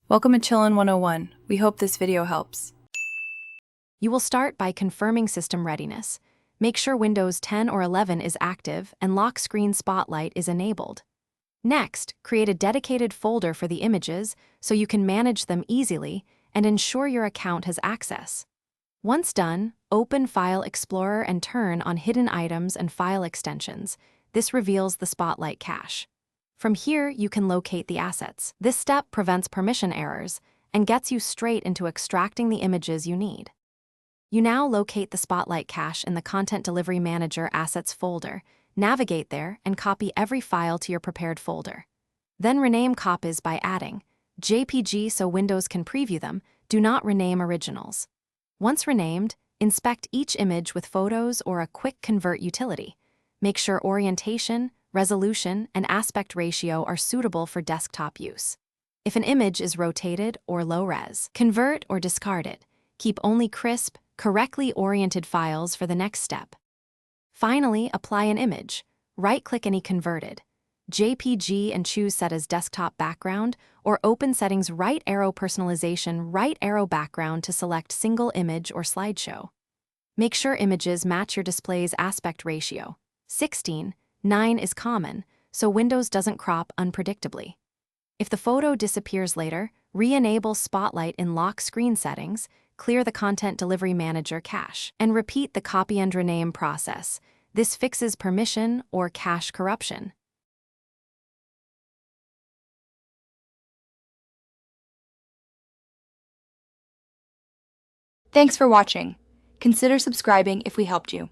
Welcome to Chillin' 101. We hope this video helps. You will start by confirming system readiness. Make sure Windows 10 or 11 is active and lock screen spotlight is enabled. Next, create a dedicated folder for the images so you can manage them easily and ensure your account has access. Once done, open File Explorer and turn on Hidden Items and File Extensions. This reveals the Spotlight cache. From here, you can locate the assets. This step prevents permission errors and gets you straight into extracting the images you need. You now locate the Spotlight cache in the Content Delivery Manager Assets folder. Navigate there and copy every file to your prepared folder. Then rename copies by adding JPG so Windows can preview them. Do not rename originals. Once renamed, inspect each image with photos or a quick convert utility. Make sure orientation, resolution, and aspect ratio are suitable for desktop use. If an image is rotated or low-res, convert or discard it. Keep only crisp, correctly oriented files for the next step. Finally, apply an image. Right-click any converted JPG and choose Set as Desktop Background, or open Settings right arrow Personalization right arrow Background to select Single Image or Slideshow. Make sure images match your display's aspect ratio. 16:9 is common, so Windows doesn't crop unpredictably. If the photo disappears later, re-enable Spotlight in Lock Screen Settings, clear the Content Delivery Manager cache, and repeat the copy and rename process. This fixes permission or cache corruption. Thanks for watching. Consider subscribing if we helped you.